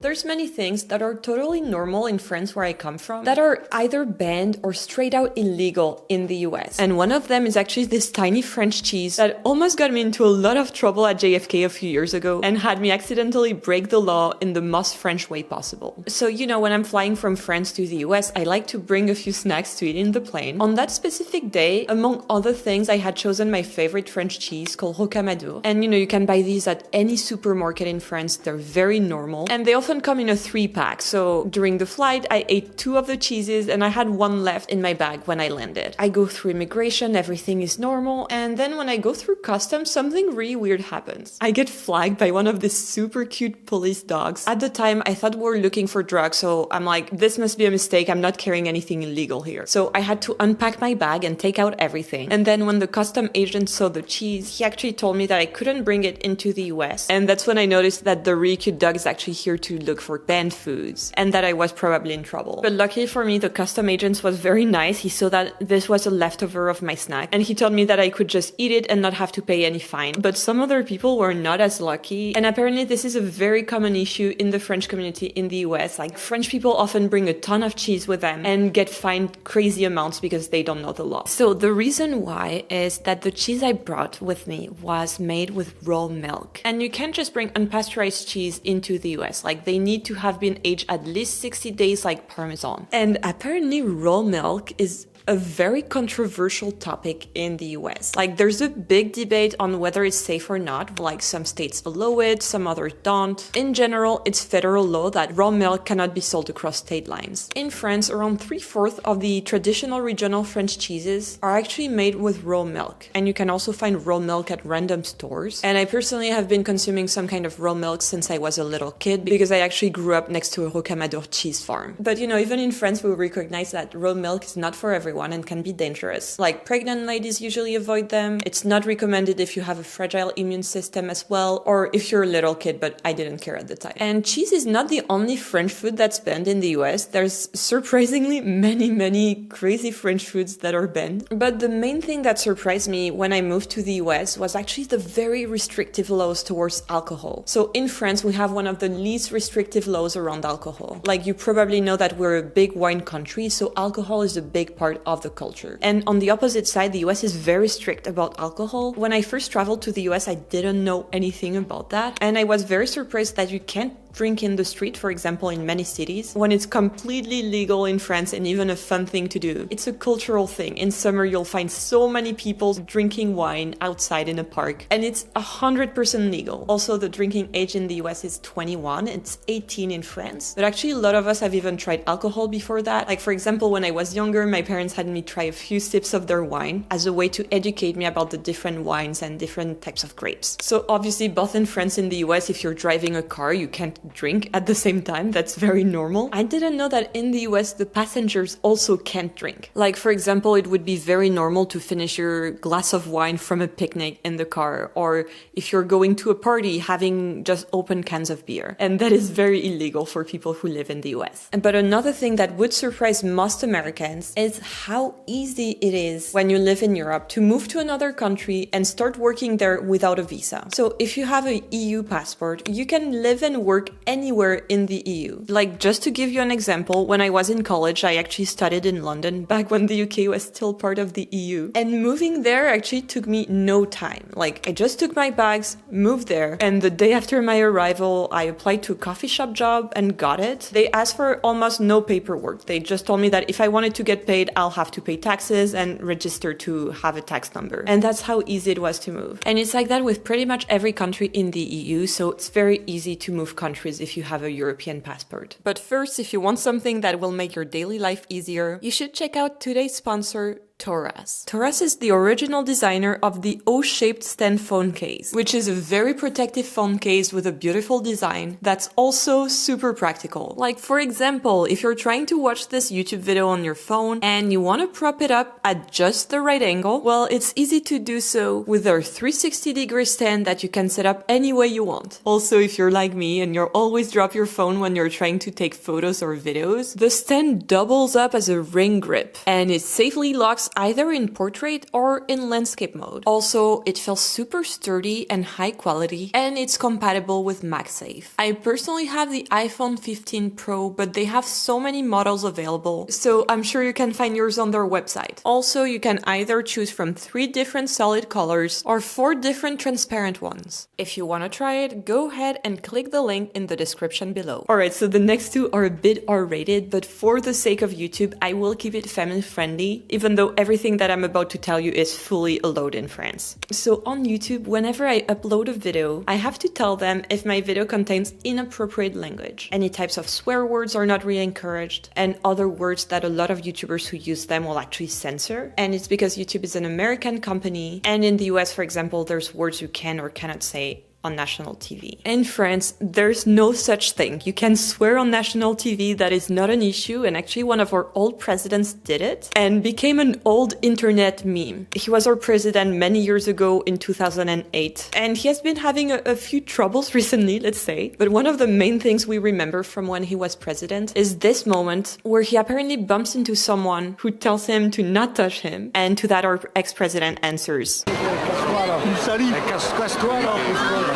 There's many things that are totally normal in France where I come from that are either banned or straight out illegal in the US. And one of them is actually this tiny French cheese that almost got me into a lot of trouble at JFK a few years ago and had me accidentally break the law in the most French way possible. So, you know, when I'm flying from France to the US, I like to bring a few snacks to eat in the plane. On that specific day, among other things, I had chosen my favorite French cheese called Rocamadour. And you know, you can buy these at any supermarket in France. They're very normal. And they often come in a 3-pack, so during the flight I ate 2 of the cheeses and I had 1 left in my bag when I landed. I go through immigration, everything is normal, and then when I go through customs, something really weird happens. I get flagged by one of these super cute police dogs. At the time I thought we were looking for drugs, so I'm like, this must be a mistake, I'm not carrying anything illegal here. So I had to unpack my bag and take out everything. And then when the custom agent saw the cheese, he actually told me that I couldn't bring it into the US. And that's when I noticed that the really cute dog is actually here to look for banned foods and that I was probably in trouble. But luckily for me, the custom agent was very nice. He saw that this was a leftover of my snack and he told me that I could just eat it and not have to pay any fine. But some other people were not as lucky, and apparently this is a very common issue in the French community in the US. Like, French people often bring a ton of cheese with them and get fined crazy amounts because they don't know the law. So the reason why is that the cheese I brought with me was made with raw milk. And you can't just bring unpasteurized cheese into the US. Like, they need to have been aged at least 60 days like Parmesan. And apparently raw milk is a very controversial topic in the US. Like, there's a big debate on whether it's safe or not. Like, some states allow it, some others don't. In general, it's federal law that raw milk cannot be sold across state lines. In France, around 3/4 of the traditional regional French cheeses are actually made with raw milk. And you can also find raw milk at random stores. And I personally have been consuming some kind of raw milk since I was a little kid because I actually grew up next to a Rocamadour cheese farm. But you know, even in France, we recognize that raw milk is not for everyone and can be dangerous. Like, pregnant ladies usually avoid them. It's not recommended if you have a fragile immune system as well, or if you're a little kid, but I didn't care at the time. And cheese is not the only French food that's banned in the US. There's surprisingly many crazy French foods that are banned. But the main thing that surprised me when I moved to the US was actually the very restrictive laws towards alcohol. So in France, we have one of the least restrictive laws around alcohol. Like, you probably know that we're a big wine country, so alcohol is a big part of the culture. And on the opposite side, the US is very strict about alcohol. When I first traveled to the US, I didn't know anything about that. And I was very surprised that you can't drink in the street, for example, in many cities, when it's completely legal in France and even a fun thing to do. It's a cultural thing. In summer, you'll find so many people drinking wine outside in a park, and it's 100% legal. Also, the drinking age in the US is 21, it's 18 in France. But actually, a lot of us have even tried alcohol before that. Like, for example, when I was younger, my parents had me try a few sips of their wine as a way to educate me about the different wines and different types of grapes. So obviously, both in France and the US, if you're driving a car, you can't drink at the same time. That's very normal. I didn't know that in the US the passengers also can't drink. Like, for example, it would be very normal to finish your glass of wine from a picnic in the car, or if you're going to a party, having just open cans of beer. And that is very illegal for people who live in the US. But another thing that would surprise most Americans is how easy it is when you live in Europe to move to another country and start working there without a visa. So if you have an EU passport, you can live and work anywhere in the EU. Like, just to give you an example, when I was in college, I actually studied in London back when the UK was still part of the EU. And moving there actually took me no time. Like, I just took my bags, moved there, and the day after my arrival, I applied to a coffee shop job and got it. They asked for almost no paperwork. They just told me that if I wanted to get paid, I'll have to pay taxes and register to have a tax number. And that's how easy it was to move. And it's like that with pretty much every country in the EU, so it's very easy to move countries if you have a European passport. But first, if you want something that will make your daily life easier, you should check out today's sponsor, Taurus. Taurus is the original designer of the O-shaped stand phone case, which is a very protective phone case with a beautiful design that's also super practical. Like, for example, if you're trying to watch this YouTube video on your phone and you want to prop it up at just the right angle, well, it's easy to do so with our 360-degree stand that you can set up any way you want. Also, if you're like me and you're always drop your phone when you're trying to take photos or videos, the stand doubles up as a ring grip and it safely locks shots either in portrait or in landscape mode. Also, it feels super sturdy and high quality, and it's compatible with MagSafe. I personally have the iPhone 15 Pro, but they have so many models available, so I'm sure you can find yours on their website. Also, you can either choose from 3 different solid colors or 4 different transparent ones. If you want to try it, go ahead and click the link in the description below. Alright, so the next 2 are a bit R-rated, but for the sake of YouTube, I will keep it family friendly, even though everything that I'm about to tell you is fully allowed in France. So on YouTube, whenever I upload a video, I have to tell them if my video contains inappropriate language. Any types of swear words are not really encouraged, and other words that a lot of YouTubers who use them will actually censor. And it's because YouTube is an American company, and in the US, for example, there's words you can or cannot say on national TV. In France, there's no such thing. You can swear on national TV, that is not an issue, and actually one of our old presidents did it and became an old internet meme. He was our president many years ago in 2008, and he has been having a few troubles recently, let's say, but one of the main things we remember from when he was president is this moment where he apparently bumps into someone who tells him to not touch him, and to that our ex-president answers.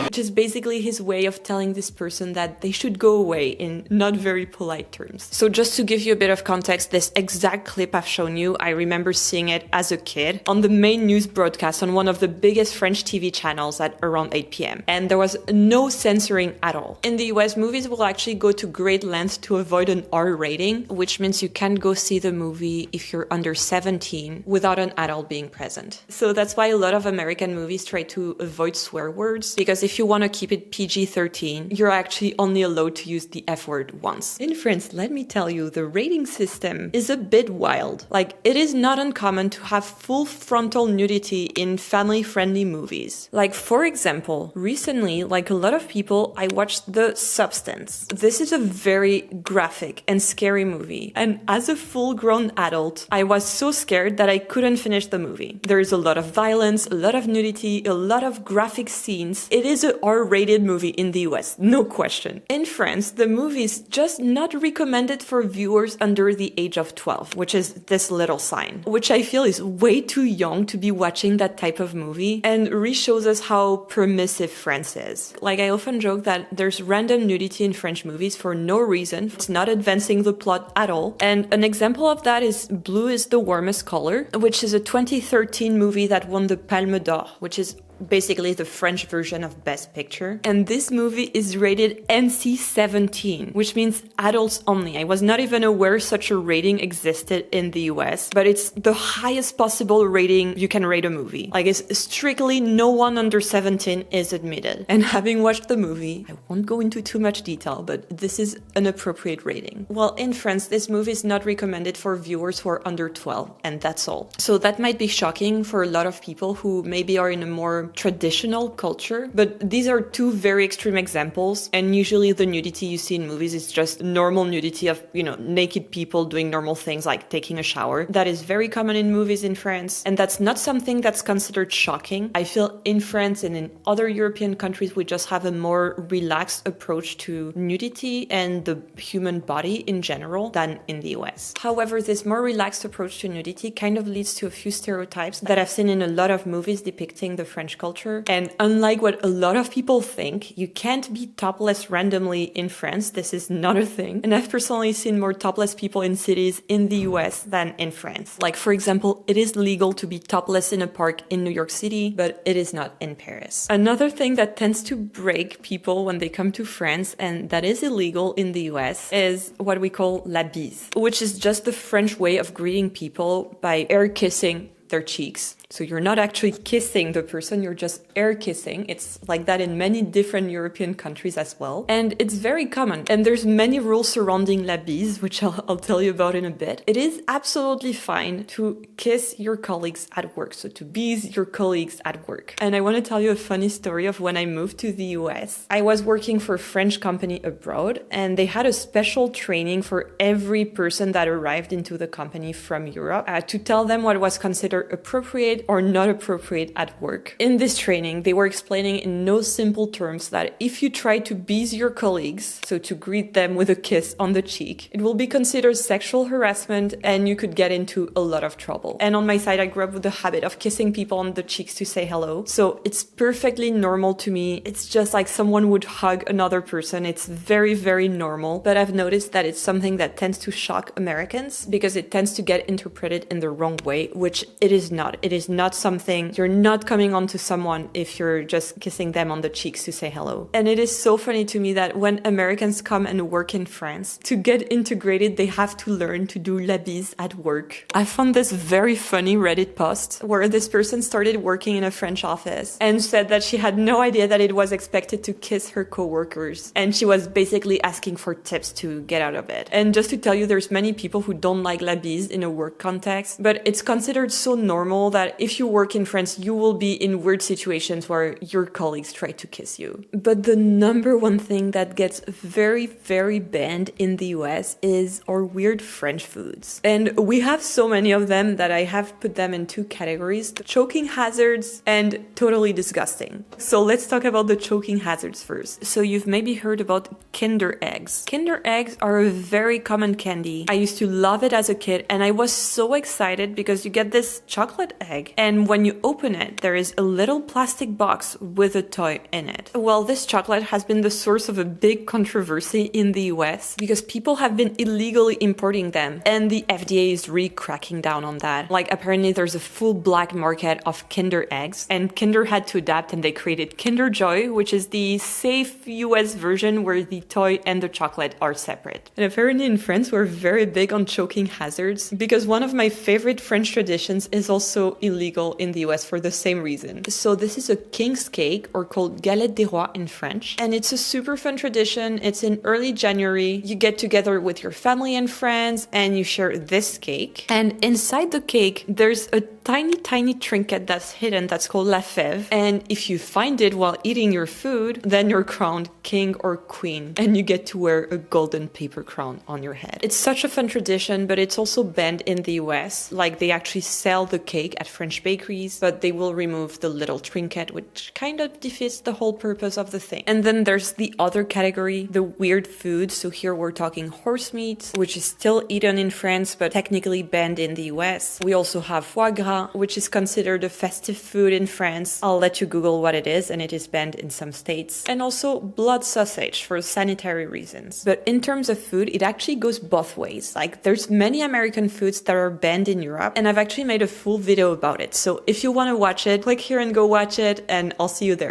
Which is basically his way of telling this person that they should go away in not very polite terms. So just to give you a bit of context, this exact clip I've shown you, I remember seeing it as a kid on the main news broadcast on one of the biggest French TV channels at around 8 p.m. And there was no censoring at all. In the US, movies will actually go to great lengths to avoid an R rating, which means you can't go see the movie if you're under 17 without an adult being present. So that's why a lot of American movies try to avoid swear words, because if you want to keep it PG-13, you're actually only allowed to use the F word once. In France, let me tell you, the rating system is a bit wild. Like, it is not uncommon to have full frontal nudity in family-friendly movies. Like, for example, recently, like a lot of people, I watched The Substance. This is a very graphic and scary movie, and as a full-grown adult, I was so scared that I couldn't finish the movie. There is a lot of violence, a lot of nudity, a lot of graphic scenes. It is a R-rated movie in the US, no question. In France, the movie is just not recommended for viewers under the age of 12, which is this little sign, which I feel is way too young to be watching that type of movie, and re-shows us how permissive France is. Like, I often joke that there's random nudity in French movies for no reason. It's not advancing the plot at all. And an example of that is Blue is the Warmest Color, which is a 2013 movie that won the Palme d'Or, which is basically the French version of Best Picture. And this movie is rated NC-17, which means adults only. I was not even aware such a rating existed in the US, but it's the highest possible rating you can rate a movie. Like, it's strictly no one under 17 is admitted. And having watched the movie, I won't go into too much detail, but this is an appropriate rating. Well, in France, this movie is not recommended for viewers who are under 12, and that's all. So that might be shocking for a lot of people who maybe are in a more traditional culture, but these are 2 very extreme examples, and usually the nudity you see in movies is just normal nudity of, you know, naked people doing normal things like taking a shower. That is very common in movies in France, and that's not something that's considered shocking. I feel in France and in other European countries we just have a more relaxed approach to nudity and the human body in general than in the US. However, this more relaxed approach to nudity kind of leads to a few stereotypes that I've seen in a lot of movies depicting the French culture. And unlike what a lot of people think, you can't be topless randomly in France. This is not a thing. And I've personally seen more topless people in cities in the US than in France. Like, for example, it is legal to be topless in a park in New York City, but it is not in Paris. Another thing that tends to break people when they come to France, and that is illegal in the US, is what we call la bise, which is just the French way of greeting people by air kissing their cheeks. So you're not actually kissing the person, you're just air kissing. It's like that in many different European countries as well. And it's very common. And there's many rules surrounding la bise, which I'll tell you about in a bit. It is absolutely fine to kiss your colleagues at work. So to bise your colleagues at work. And I want to tell you a funny story of when I moved to the US. I was working for a French company abroad, and they had a special training for every person that arrived into the company from Europe to tell them what was considered appropriate appropriate or not appropriate at work. In this training, they were explaining in no simple terms that if you try to bees your colleagues, so to greet them with a kiss on the cheek, it will be considered sexual harassment and you could get into a lot of trouble. And on my side, I grew up with the habit of kissing people on the cheeks to say hello. So it's perfectly normal to me. It's just like someone would hug another person. It's very, very normal. But I've noticed that it's something that tends to shock Americans because it tends to get interpreted in the wrong way, which it is not. It is not something, you're not coming on to someone if you're just kissing them on the cheeks to say hello. And it is so funny to me that when Americans come and work in France, to get integrated, they have to learn to do la bise at work. I found this very funny Reddit post where this person started working in a French office and said that she had no idea that it was expected to kiss her coworkers. And she was basically asking for tips to get out of it. And just to tell you, there's many people who don't like la bise in a work context, but it's considered so normal that if you work in France, you will be in weird situations where your colleagues try to kiss you. But the number one thing that gets very, very banned in the US is our weird French foods. And we have so many of them that I have put them in two categories: choking hazards and totally disgusting. So let's talk about the choking hazards first. So you've maybe heard about Kinder eggs. Kinder eggs are a very common candy. I used to love it as a kid and I was so excited because you get this chocolate egg and when you open it, there is a little plastic box with a toy in it. Well, this chocolate has been the source of a big controversy in the US because people have been illegally importing them and the FDA is really cracking down on that. Like apparently there's a full black market of Kinder eggs and Kinder had to adapt and they created Kinder Joy, which is the safe US version where the toy and the chocolate are separate. And apparently in France we're very big on choking hazards because one of my favorite French traditions is also illegal in the US for the same reason. So this is a king's cake, or called galette des rois in French, and it's a super fun tradition. It's in early January. You get together with your family and friends and you share this cake, and inside the cake there's a tiny trinket that's hidden that's called la fève, and if you find it while eating your food, then you're crowned king or queen and you get to wear a golden paper crown on your head. It's such a fun tradition, but it's also banned in the US. Like they actually sell the cake at French bakeries, but they will remove the little trinket, which kind of defeats the whole purpose of the thing. And then there's the other category, the weird foods. So here we're talking horse meat, which is still eaten in France, but technically banned in the US. We also have foie gras, which is considered a festive food in France. I'll let you Google what it is, and it is banned in some states. And also blood sausage for sanitary reasons. But in terms of food, it actually goes both ways. Like there's many American foods that are banned in Europe, and I've actually made a full video about it. So if you want to watch it, click here and go watch it, and I'll see you there.